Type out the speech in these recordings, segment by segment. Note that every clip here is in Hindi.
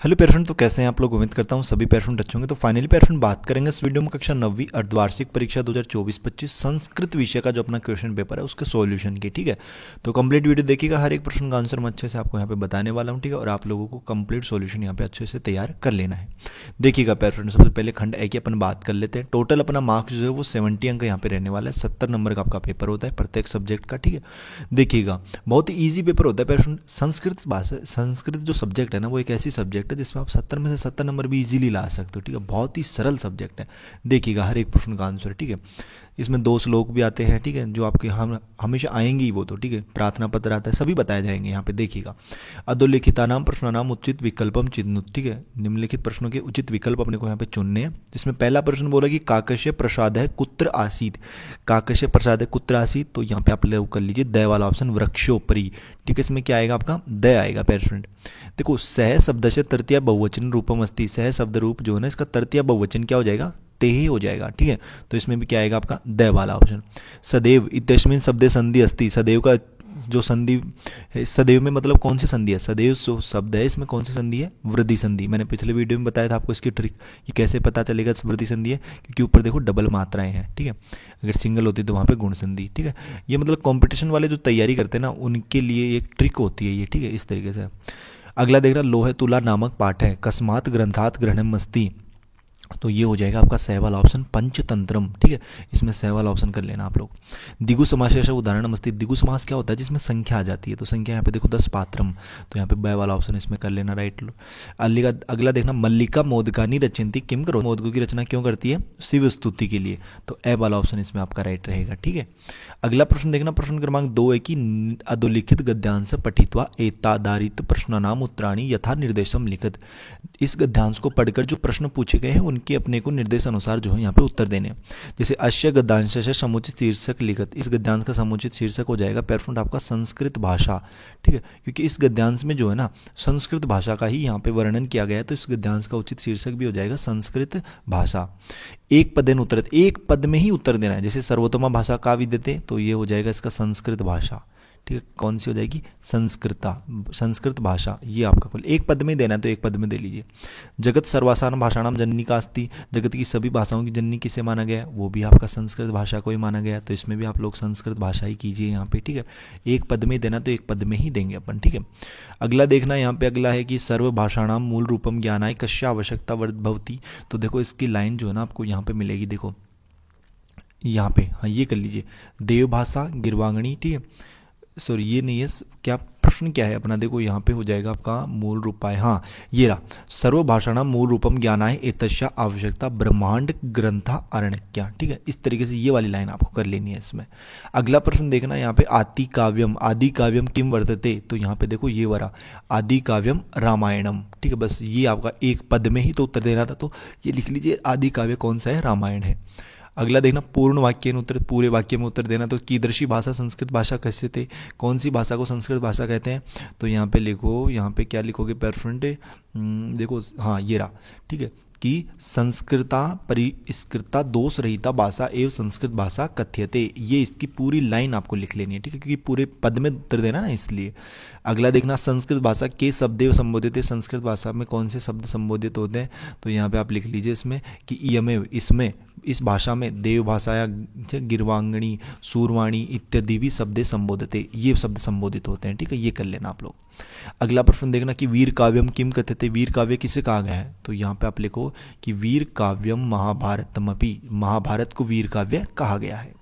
हेलो पेरेंट, तो कैसे हैं आप लोग। उम्मीद करता हूं सभी पेरेंट अच्छे होंगे। तो फाइनली पेरेंट बात करेंगे इस वीडियो में कक्षा 9वीं अर्धवार्षिक परीक्षा 2024-25 संस्कृत विषय का जो अपना क्वेश्चन पेपर है उसके सॉल्यूशन की। ठीक है, तो कंप्लीट वीडियो देखिएगा, हर एक प्रश्न का आंसर मैं अच्छे से आपको यहाँ पे बताने वाला हूँ। ठीक है, और आप लोगों को कंप्लीट सॉल्यूशन यहाँ पे अच्छे से तैयार कर लेना है। देखिएगा पेरेंट, सबसे पहले खंड ए की अपन बात कर लेते हैं। टोटल अपना मार्क्स जो है वो 70 अंक यहाँ पे रहने वाला है। 70 नंबर का आपका पेपर होता है प्रत्येक सब्जेक्ट का। ठीक है, देखिएगा बहुत ही ईजी पेपर होता है पेरेंट। संस्कृत भाषा, संस्कृत जो सब्जेक्ट है ना वो एक ऐसी सब्जेक्ट है जिसमें आप 70 में से 70 नंबर भी इजीली ला सकते हो। ठीक है, बहुत ही सरल सब्जेक्ट है। देखिएगा हर एक प्रश्न का आंसर। ठीक है, इसमें 2 श्लोक भी आते हैं। ठीक है, जो आपके हम हमेशा आएंगे ही वो तो। ठीक है, प्रार्थना पत्र आता है, सभी बताए जाएंगे यहाँ पे। देखिएगा अधोलिखितानाम प्रश्नानाम उचित विकल्पम चिन्हुत। ठीक है, निम्नलिखित प्रश्नों के उचित विकल्प अपने को यहाँ पे चुनने हैं। जिसमें पहला प्रश्न बोला कि काकस्य प्रसाद है कुत्र आसीत। काकस्य प्रसाद है कुत्र आसीत, तो यहाँ पे आप लोग कर लीजिए द वाला ऑप्शन, वृक्षोपरि। ठीक है, इसमें क्या आएगा आपका द आएगा पेरेंट। देखो सह शब्द से तृतीय बहुवचन रूपम अस्ति। सह शब्द रूप जो है ना इसका तृतीय बहुवचन क्या हो जाएगा, ते ही हो जाएगा। ठीक है, तो इसमें भी क्या आएगा आपका द वाला ऑप्शन। सदैव इत्यस्मिन् शब्दे संधि अस्ति। सदैव का जो संधि है, सदैव में मतलब कौन सी संधि है, सदैव जो शब्द है इसमें कौन सी संधि है, वृद्धि संधि। मैंने पिछले वीडियो में बताया था आपको इसकी ट्रिक, ये कैसे पता चलेगा वृद्धि संधि है, क्योंकि ऊपर देखो डबल मात्राएं हैं। ठीक है, अगर सिंगल होती तो वहाँ पे गुण संधि। ठीक है, ये मतलब कंपटीशन वाले जो तैयारी करते हैं ना उनके लिए एक ट्रिक होती है ये। ठीक है, इस तरीके से। अगला देख रहा लोहे तुला नामक पाठ है, कस्मात ग्रंथात ग्रहणम अस्ति। तो ये हो जाएगा आपका सह वाला ऑप्शन, पंचतंत्रम। ठीक है, इसमें सह वाला ऑप्शन कर लेना आप लोग। दिगु समास ऐसा उदाहरण मस्ती। दिगु समास क्या होता है, जिसमें संख्या आ जाती है। तो संख्या यहाँ पे देखो 10 पात्रम, तो यहाँ पे ब वाला ऑप्शन इसमें कर लेना, राइट लो। अगला देखना मल्लिका मोदकानी रचयंती किम करो। मोदकों की रचना क्यों करती है, शिव स्तुति के लिए। तो ए वाला ऑप्शन इसमें आपका राइट रहेगा। ठीक है, अगला प्रश्न देखना, प्रश्न क्रमांक 2 है कि अधोलिखित गद्यांश पठित्वा एतादारित प्रश्नानाम उत्तराणि यथा निर्देशम लिखित। इस गद्यांश को पढ़कर जो प्रश्न पूछे गए हैं उनके अपने को निर्देश अनुसार जो है यहाँ पे उत्तर देने। जैसे अश्य गद्यांश से समुचित शीर्षक लिखित। इस गद्यांश का समुचित शीर्षक हो जाएगा पेरेंट आपका संस्कृत भाषा। ठीक है, क्योंकि इस गद्यांश में जो है ना संस्कृत भाषा का ही यहाँ पे वर्णन किया गया है, तो इस गद्यांश का उचित शीर्षक भी हो जाएगा संस्कृत भाषा। एक पदेन उत्तर, एक पद में ही उत्तर देना है। जैसे सर्वोत्तमा भाषा का विद्यते, तो ये हो जाएगा इसका संस्कृत भाषा। ठीक है, कौन सी हो जाएगी, संस्कृता, संस्कृत भाषा। ये आपका कुल एक पद में देना है तो एक पद में दे लीजिए। जगत सर्वासार भाषाणाम जननी का अस्ति। जगत की सभी भाषाओं की जननी किसे माना गया है, वो भी आपका संस्कृत भाषा को ही माना गया है, तो इसमें भी आप लोग संस्कृत भाषा ही कीजिए यहाँ पे। ठीक है, एक पद में देना तो एक पद में ही देंगे अपन। ठीक है, अगला देखना यहाँ पे, अगला है कि सर्व भाषाणाम मूल रूपम ज्ञानाय कस्य आवश्यकता भवति। तो देखो इसकी लाइन जो है ना आपको यहाँ पे मिलेगी, देखो यहाँ पे, हाँ ये कर लीजिए, देव भाषा गिरवांगणी। ठीक है, सॉरी ये नहीं है, क्या प्रश्न क्या है अपना, देखो यहाँ पे हो जाएगा आपका मूल रूपाय। हाँ ये रहा, सर्वभाषाणाम मूल रूपम ज्ञानाय एतस्या आवश्यकता ब्रह्मांड ग्रंथा अरण्यक्या। ठीक है, इस तरीके से ये वाली लाइन आपको कर लेनी है इसमें। अगला प्रश्न देखना यहाँ पे, आदि काव्यम, आदि काव्यम किम वर्तते। तो यहाँ पे देखो ये वाला आदि काव्यम रामायणम। ठीक है, बस ये आपका एक पद में ही तो उत्तर देना था, तो ये लिख लीजिए आदि काव्य कौन सा है, रामायण है। अगला देखना पूर्ण वाक्य में उत्तर, पूरे वाक्य में उत्तर देना। तो कीदृशी भाषा संस्कृत भाषा कैसे थे, कौन सी भाषा को संस्कृत भाषा कहते हैं। तो यहाँ पे लिखो, यहाँ पे क्या लिखोगे पेरेंट, देखो हाँ ये रहा। ठीक है, कि संस्कृता परिष्कृता दोष रहिता भाषा एवं संस्कृत भाषा कथ्यते। ये इसकी पूरी लाइन आपको लिख लेनी है। ठीक है, क्योंकि पूरे पद में उत्तर देना ना इसलिए। अगला देखना, संस्कृत भाषा के शब्द संबोधित है। संस्कृत भाषा में कौन से शब्द संबोधित होते हैं, तो यहाँ पे आप लिख लीजिए इसमें कि इयमेव, इसमें इस भाषा में देव भाषा या गिरवांगणी सूरवाणी इत्यादि भी शब्द संबोधित, ये शब्द संबोधित होते हैं। ठीक है, ये कर लेना आप लोग। अगला प्रश्न देखना कि वीर काव्यम किम कथ्यते। वीर काव्य किसे कहा गया है, तो यहाँ पे आप लिखो कि वीर काव्यम महाभारतमपि। महाभारत को वीर काव्य कहा गया है।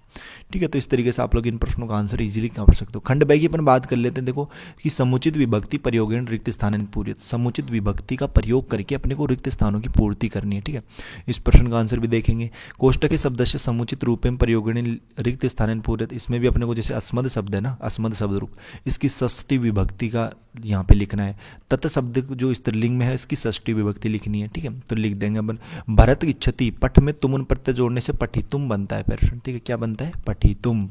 ठीक है, तो इस तरीके से आप लोग इन प्रश्नों का आंसर इजीली कर सकते हो। खंड ब की अपन बात कर लेते हैं। देखो कि समुचित विभक्ति प्रयोगेण रिक्त स्थान पूर्ति। समुचित विभक्ति का प्रयोग करके अपने को रिक्त स्थानों की पूर्ति करनी है। ठीक है, इस प्रश्न का आंसर भी देखेंगे। कोष्टक के शब्द से समुचित रूपेण प्रयोगेण रिक्त स्थान पूर्ति। इसमें भी अपने को जैसे अस्मद शब्द है ना, अस्मद शब्द रूप, इसकी षष्ठी विभक्ति का यहाँ पे लिखना है। तत् शब्द जो स्त्रीलिंग में है इसकी षष्ठी विभक्ति लिखनी है। ठीक है, तो लिख देंगे अपन। भरत इच्छति, पठ में तुम प्रत्यय जोड़ने से पठितुम बनता है पेरेंट। ठीक है, क्या बनता है, पठितुम।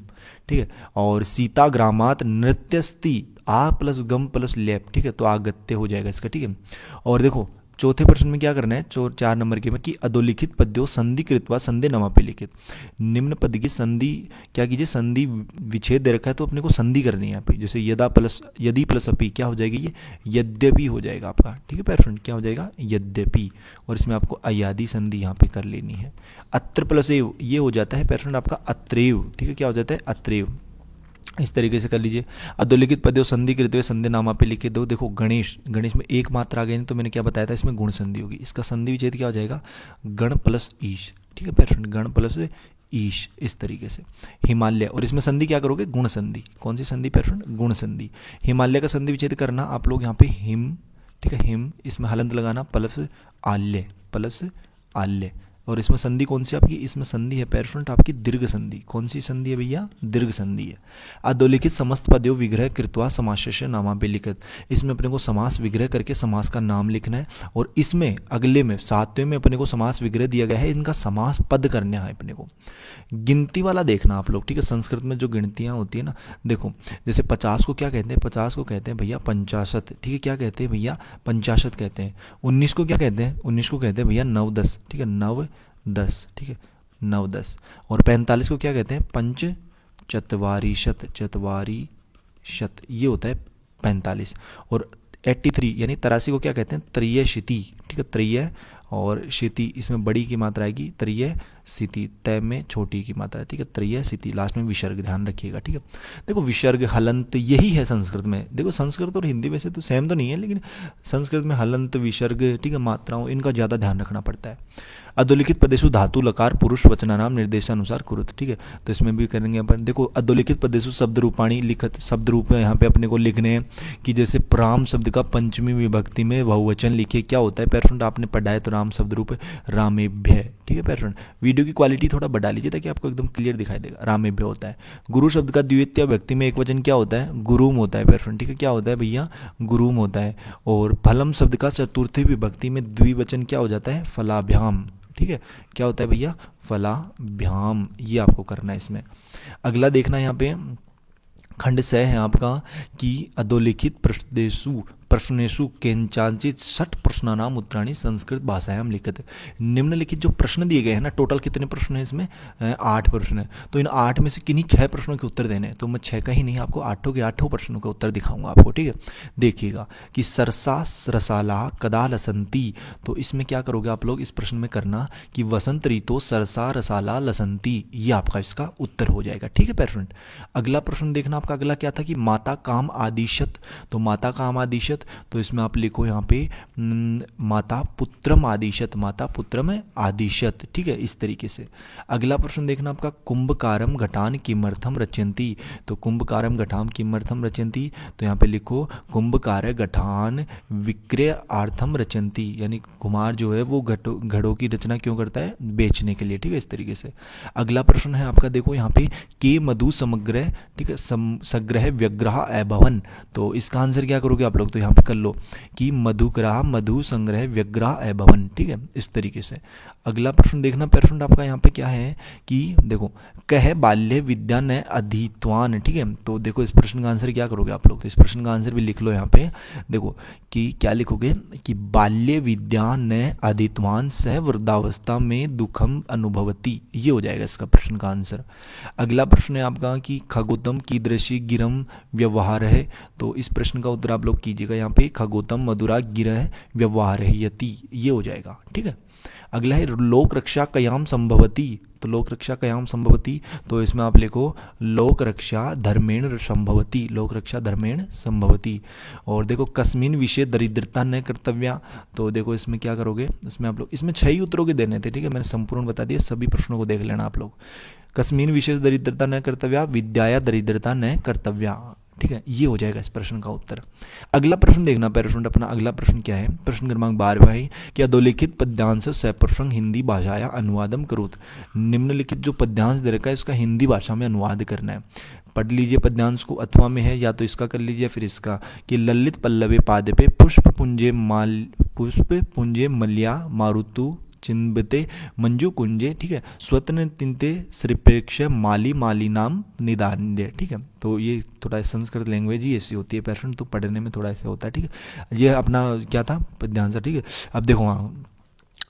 ठीक है, और सीता ग्रामात नृत्यस्ति, आ प्लस गम प्लस लेप। ठीक है, तो आगत्य हो जाएगा इसका। ठीक है, और देखो चौथे प्रश्न में क्या करना है, 4 नंबर के में कि अधोलिखित पद्यों संधि कृत्वा संधि नवापि लिखित। निम्न पद की संधि क्या कीजिए, संधि विच्छेद दे रखा है तो अपने को संधि करनी है यहाँ पे। जैसे यदि प्लस अपि क्या हो जाएगी, ये यद्यपि हो जाएगा आपका, ठीक है पैर फ्रेंड, क्या हो जाएगा, यद्यपि। और इसमें आपको अयादि संधि यहाँ पे कर लेनी है। अत्र प्लस एव ये हो जाता है पैर फ्रेंड आपका अत्रेव, ठीक है, क्या हो जाता है, अत्रेव। इस तरीके से कर लीजिए। अधोलिखित पद्यों संधि कृत हुए संधि नामा पे लिखे दो। देखो गणेश में एक मात्रा आ गई, तो मैंने क्या बताया था, इसमें गुण संधि होगी। इसका संधि विच्छेद क्या हो जाएगा, गण प्लस ईश, ठीक है पैर फ्रेंड, गण प्लस ईश, इस तरीके से। हिमालय, और इसमें संधि क्या करोगे, गुण संधि। कौन सी संधि पैर फ्रेंड, गुण संधि। हिमालय का संधि विच्छेद करना आप लोग यहाँ पे हिम, ठीक है, हिम, इसमें हलंत लगाना प्लस आल्य, प्लस आल्य। और इसमें संधि कौन सी आपकी, इसमें संधि है पैर फ्रेंड आपकी दीर्घ संधि। कौन सी संधि है भैया, दीर्घ संधि है। अधोलिखित समस्त पदों विग्रह कृत्वा समासस्य नामापि लिखित। इसमें अपने को समास विग्रह करके समास का नाम लिखना है। और इसमें अगले में 7वें में अपने को समास विग्रह दिया गया है, इनका समास पद करना है अपने को। गिनती वाला देखना आप लोग, ठीक है। संस्कृत में जो गिनतियाँ होती है ना, देखो जैसे 50 को क्या कहते हैं, 50 को कहते हैं भैया पंचाशत, ठीक है, क्या कहते हैं भैया, पंचाशत कहते हैं। 19 को क्या कहते हैं, 19 को कहते हैं भैया 9 10, ठीक है, 9 10, ठीक है, 9 10। और 45 को क्या कहते हैं, पंच चत्वारिशत, चत्वारिशत, ये होता है 45। और 83 यानी 83 को क्या कहते हैं, त्रयशिति, ठीक है, त्रय और शिति, इसमें बड़ी की मात्रा आएगी त्रय सिति, तय में छोटी की मात्रा है, ठीक है, त्रय सिति, लास्ट में विसर्ग, ध्यान रखिएगा, ठीक है। देखो विसर्ग हलंत यही है संस्कृत में। देखो संस्कृत और हिंदी वैसे तो सेम तो नहीं है, लेकिन संस्कृत में हलंत विसर्ग, ठीक है, मात्राओं, इनका ज़्यादा ध्यान रखना पड़ता है। अधोलिखित पदेशु धातु लकार पुरुष वचनानाम निर्देशानुसार कुरुत, ठीक है, तो इसमें भी करेंगे अपन। देखो अधोलिखित पदेशु शब्द रूपाणी लिखत, शब्द रूप में यहाँ पे अपने को लिखने हैं कि जैसे प्राम शब्द का पंचमी विभक्ति में बहुवचन लिखिए, क्या होता है पैर फ्रेंड, आपने पढ़ा है तो राम शब्द रूप रामेभ्य, ठीक है पैर फ्रेंड। वीडियो की क्वालिटी थोड़ा बढ़ा लीजिए ताकि आपको एकदम क्लियर दिखाई देगा। रामेभ्य होता है। गुरु शब्द का द्वितीय व्यक्ति में एक वचन क्या होता है, गुरुम होता है पैर फ्रेंड, ठीक है, क्या होता है भैया, गुरुम होता है। और फलम शब्द का चतुर्थी विभक्ति में द्विवचन क्या हो जाता है, फलाभ्याम, ठीक है, क्या होता है भैया, फलाभ्याम। ये आपको करना है इसमें। अगला देखना यहाँ पे खंड 6 है आपका कि अधोलिखित प्रश्नेषु केंचांचित 60 प्रश्नानाम उत्तराणि संस्कृत भाषायाम लिखित। निम्नलिखित जो प्रश्न दिए गए हैं ना, टोटल कितने प्रश्न हैं इसमें, 8 प्रश्न है। तो इन 8 में से किन्हीं 6 प्रश्नों के उत्तर देने हैं। तो मैं 6 का ही नहीं, आपको 8 के 8 प्रश्नों के उत्तर दिखाऊंगा आपको, ठीक है। देखिएगा कि सरसा रसाला कदा लसंती, तो इसमें क्या करोगे आप लोग, इस प्रश्न में करना कि वसंत ऋतु सरसा रसाला लसंती, ये आपका इसका उत्तर हो जाएगा, ठीक है पैर फ्रेंड। अगला प्रश्न देखना आपका, अगला क्या था कि माता काम आदिशत, तो माता काम आदिशत, तो इसमें आप लिखो यहाँ पे माता पुत्रम आदिशत, माता पुत्रम आदिशत, ठीक है, इस तरीके से। अगला प्रश्न देखना आपका कुंभकारम घटान किमर्थम रचयन्ति, तो कुंभकारम घटाम किमर्थम रचयन्ति, तो यहाँ पे लिखो कुंभकार घटान विक्रयार्थम रचयन्ति, यानी कुमार जो है वो घड़ों की रचना क्यों करता है, बेचने के लिए, ठीक है, इस तरीके से। अगला प्रश्न है आपका, देखो यहाँ पे के मधु समग्र, ठीक है, सग्रह व्यग्रह अभवन, तो इसका आंसर क्या करोगे आप लोग, तो यहाँ पे कर लो कि मधुग्रह मधु संग्रह व्यग्रह अभवन, ठीक है, इस तरीके से। अगला प्रश्न देखना प्रश्न आपका यहाँ पे क्या है कि देखो कह बाल्य विद्या न अधीतवान, ठीक है, तो देखो इस प्रश्न का आंसर क्या करोगे आप लोग, तो इस प्रश्न का आंसर भी लिख लो यहाँ पे। देखो कि क्या लिखोगे कि बाल्य विद्या न अधीतवान सह वृद्धावस्था में दुखम अनुभवती, ये हो जाएगा इसका प्रश्न का आंसर। अगला प्रश्न है आपका कि खगोतम कीदृशी गिरम व्यवहार है, तो इस प्रश्न का उत्तर आप लोग कीजिएगा यहाँ पे खगोतम मधुरा गिरह व्यवहार यति, ये हो जाएगा, ठीक है। अगला है लोक रक्षा कयाम संभवती, तो लोक रक्षा कयाम संभवती, तो इसमें आप लिखो लोक रक्षा धर्मेण संभवती, लोक रक्षा धर्मेण संभवती। और देखो कस्मिन विषय दरिद्रता न कर्तव्या, तो देखो इसमें क्या करोगे, इसमें आप लोग, इसमें 6 ही उत्तरों के देने थे, ठीक है, मैंने संपूर्ण बता दिया, सभी प्रश्नों को देख लेना आप लोग। कस्मिन विषय दरिद्रता न कर्तव्या विद्याया दरिद्रता न कर्तव्या, ठीक है, ये हो जाएगा इस प्रश्न का उत्तर। अगला प्रश्न देखना पैराशूट अपना, अगला प्रश्न क्या है, प्रश्न क्रमांक 12 है कि अधोलिखित पद्यांश सप्रसंग हिंदी भाषाया अनुवादम करोत। निम्नलिखित जो पद्यांश दे रखा है इसका हिंदी भाषा में अनुवाद करना है। पढ़ लीजिए पद्यांश को, अथवा में है या तो इसका कर लीजिए फिर इसका कि ललित पल्लवे पादपे पुष्प पुंजे मल्या मारुतु चिन्बते मंजू कुंजे, ठीक है, स्वतन तिनते श्रीप्रेक्ष माली माली नाम निदान दे, ठीक है। तो ये थोड़ा संस्कृत लैंग्वेज ही ऐसी होती है पैटर्न, तो पढ़ने में थोड़ा ऐसा होता है, ठीक है। ये अपना क्या था ध्यान से, ठीक है। अब देखो हाँ,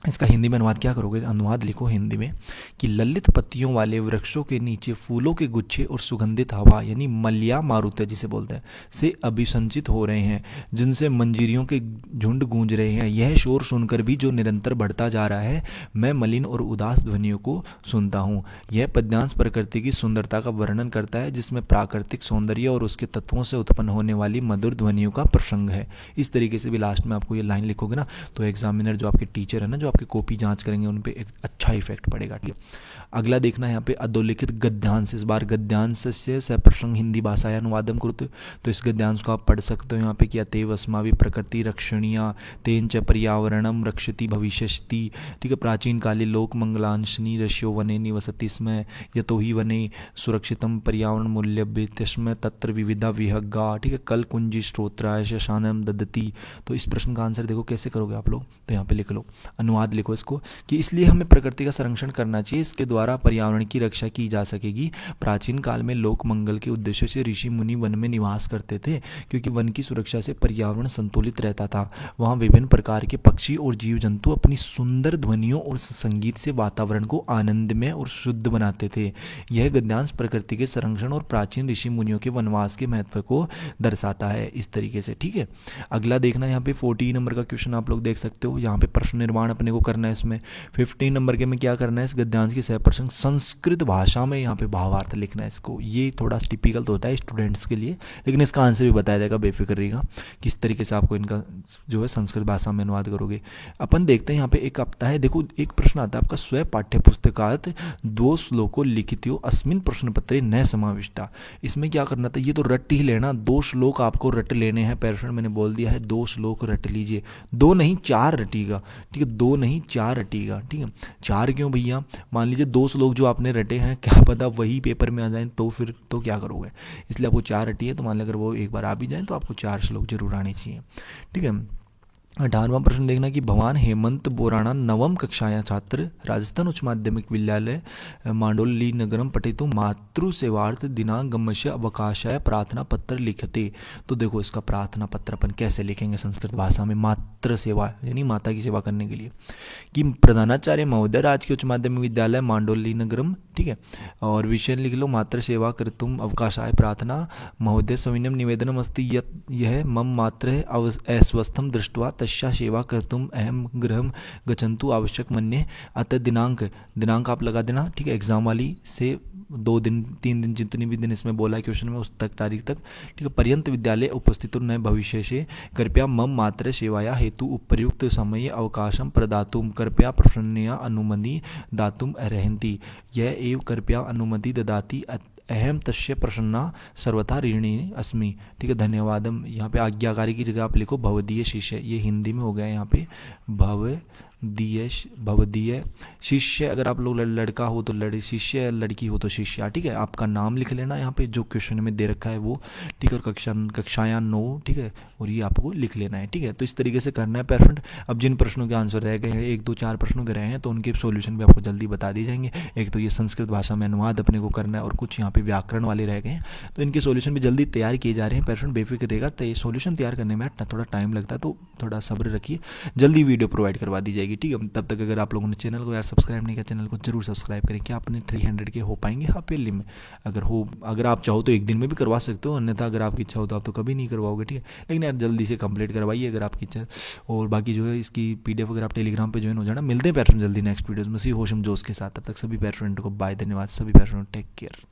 इसका हिंदी में अनुवाद क्या करोगे, अनुवाद लिखो हिंदी में कि ललित पत्तियों वाले वृक्षों के नीचे फूलों के गुच्छे और सुगंधित हवा यानी मल्या मारुत्य जिसे बोलते हैं से अभिसंचित हो रहे हैं, जिनसे मंजीरियों के झुंड गूंज रहे हैं। यह शोर सुनकर भी जो निरंतर बढ़ता जा रहा है, मैं मलिन और उदास ध्वनियों को सुनता हूँ। यह पद्यांश प्रकृति की सुंदरता का वर्णन करता है, जिसमें प्राकृतिक सौंदर्य और उसके तत्वों से उत्पन्न होने वाली मधुर ध्वनियों का प्रसंग है। इस तरीके से भी लास्ट में आपको ये लाइन लिखोगे ना, तो एग्जामिनर जो आपके टीचर है ना, जो आपकी कॉपी जांच करेंगे, उन पे एक अच्छा इफेक्ट पड़ेगा, ठीक है। अगला देखना है यहाँ पे अधोलिखित गद्यांश, इस बार गद्यांश से सप्रसंग हिंदी भाषाया अनुवादम कुरुते। तो इस गद्यांश को आप पढ़ सकते हो यहाँ पे कि अतएव अस्माभि प्रकृति रक्षणीया तेन च पर्यावरणम रक्षति भविष्यति, ठीक है। प्राचीन काले लोक मंगलांशनी ऋष्यो वने निवसति स्म यतो ही वने सुरक्षितम पर्यावरण मूल्य तस्म तत्र विविधा विहग्गा, ठीक है। कल कुंजी स्त्रोत्राय शानम ददती। तो इस प्रश्न का आंसर देखो कैसे करोगे आप लोग, तो यहाँ पे लिख लो, अनुवाद लिखो इसको कि इसलिए हमें प्रकृति का संरक्षण करना चाहिए, इसके द्वारा पर्यावरण की रक्षा की जा सकेगी। प्राचीन काल में लोक मंगल के उद्देश्य से ऋषि मुनि वन में निवास करते थे, क्योंकि वन की सुरक्षा से पर्यावरण संतुलित रहता था। वहाँ विभिन्न प्रकार के पक्षी और जीव जंतु अपनी सुंदर ध्वनियों और संगीत से वातावरण को आनंदमय और शुद्ध बनाते थे। यह गद्यांश प्रकृति के संरक्षण और प्राचीन ऋषि मुनियों के वनवास के महत्व को दर्शाता है इस तरीके से, ठीक है। अगला देखना यहाँ पे 14 नंबर का क्वेश्चन आप लोग देख सकते हो, यहाँ पे प्रश्न निर्माण अपने को करना है। इसमें 15 नंबर के में क्या करना है, इस गद्यांश की सहप्रसंग संस्कृत भाषा में यहाँ पे भावार्थ लिखना है इसको। ये थोड़ा टिपिकल तो होता है स्टूडेंट्स के लिए, लेकिन इसका आंसर भी बताया जाएगा, बेफिक्र रहिएगा किस तरीके से आपको इनका जो है संस्कृत भाषा में अनुवाद करोगे। अपन देखते हैं यहाँ पे एक हफ्ता है, देखो एक प्रश्न आता है आपका, स्व पाठ्य पुस्तकात 2 श्लोको लिखित्यो अस्मिन प्रश्न पत्रे न समाविष्टा। इसमें क्या करना था, ये तो रट ही लेना, 2 श्लोक आपको रट लेने हैं। पैरफेंट मैंने बोल दिया है 2 श्लोक रट लीजिए, 2 नहीं 4 रटिएगा, ठीक है, 2 नहीं 4 रटिएगा, ठीक है। 4 क्यों भैया, मान लीजिए 2 श्लोक जो आपने रटे हैं, क्या पता वही पेपर में आ जाए, तो फिर तो क्या करोगे, इसलिए आपको 4 रटिए। तो मान लीजिए अगर वो एक बार आ भी जाए तो आपको 4 श्लोक जरूर आने चाहिए, ठीक है। 18वां प्रश्न देखना कि भगवान हेमंत बोराणा नवम कक्षाया छात्र राजस्थान उच्च माध्यमिक विद्यालय मांडोली नगरम पठितु मातृ सेवार्थ दिनांगमस्य अवकाशाय प्रार्थना पत्र लिखते। तो देखो इसका प्रार्थना पत्र अपन कैसे लिखेंगे संस्कृत भाषा में, मातृ सेवा यानी माता की सेवा करने के लिए, कि प्रधानाचार्य महोदय राजकीय उच्च माध्यमिक विद्यालय मांडोली नगरम, ठीक है, और विषय लिख लो मातृ सेवा कर्तुम अवकाशाय प्रार्थना महोदय सविनम निवेदनम अस्ति यह मम मात्र अस्वस्थम दृष्ट्वा तस्या सेवा कर्तुम अहम गृहम गच्छन्तु आवश्यक मन्ये। अतः दिनांक आप लगा देना, ठीक है, एग्जाम वाली से 2 दिन 3 दिन जितनी भी दिन इसमें बोला है क्वेश्चन में, उस तक तारीख तक, ठीक है। पर्यंत विद्यालय उपस्थित न भविष्य से कृपया मम मात्र सेवाया हेतु उपयुक्त समय अवकाशम प्रदातुम कृपया प्रसन्नया अनुमति दातुम अर्हन्ति यह एव कृपया अनुमति ददाति अहम तस्य प्रसन्ना सर्वथा ऋणी अस्मि, ठीक है। धन्यवादम, यहाँ पे आज्ञाकारी की जगह आप लिखो भवदीय शिष्य, ये हिंदी में हो गया है यहाँ पे भवदीय शिष्य। अगर आप लोग लड़का हो तो शिष्य, लड़की हो तो शिष्या, ठीक है। आपका नाम लिख लेना यहाँ पे जो क्वेश्चन में दे रखा है वो, ठीक है, और कक्षाया 9, ठीक है, और ये आपको लिख लेना है, ठीक है। तो इस तरीके से करना है परफेक्ट। अब जिन प्रश्नों के आंसर रह गए हैं, 1 2 4 प्रश्नों के रहे हैं, तो उनके सोल्यूशन भी आपको जल्दी बता दिए जाएंगे। एक तो ये संस्कृत भाषा में अनुवाद अपने को करना है, और कुछ यहाँ पे व्याकरण वाले रह गए हैं, तो इनके सोल्यूशन भी जल्दी तैयार किए जा रहे हैं। परफेक्ट बेफिक्र रहेगा, तो ये सोल्यूशन तैयार करने में थोड़ा टाइम लगता है, तो थोड़ा सब्र रखिए, जल्दी वीडियो प्रोवाइड करवा दी जाएगी, ठीक है। तब तक अगर आप लोगों ने चैनल को यार सब्सक्राइब नहीं किया, चैनल को जरूर सब्सक्राइब करें। क्या अपने 300 के हो पाएंगे हाफेली में, अगर आप चाहो तो एक दिन में भी करवा सकते हो, अन्यथा अगर आपकी इच्छा हो तो आप तो कभी नहीं करवाओगे, ठीक है। लेकिन यार जल्दी से कंप्लीट करवाइए अगर आपकी इच्छा। और बाकी जो है इसकी PDF अगर आप टेलीग्राम पे ज्वाइन हो जाना। मिलते हैं पैरफ्रेंड जल्दी नेक्स्ट वीडियोस में, सी होशम जोश के साथ। तब तक सभी पैरफ्रेंड को बाय, धन्यवाद सभी पैरफ्रेंड, टेक केयर।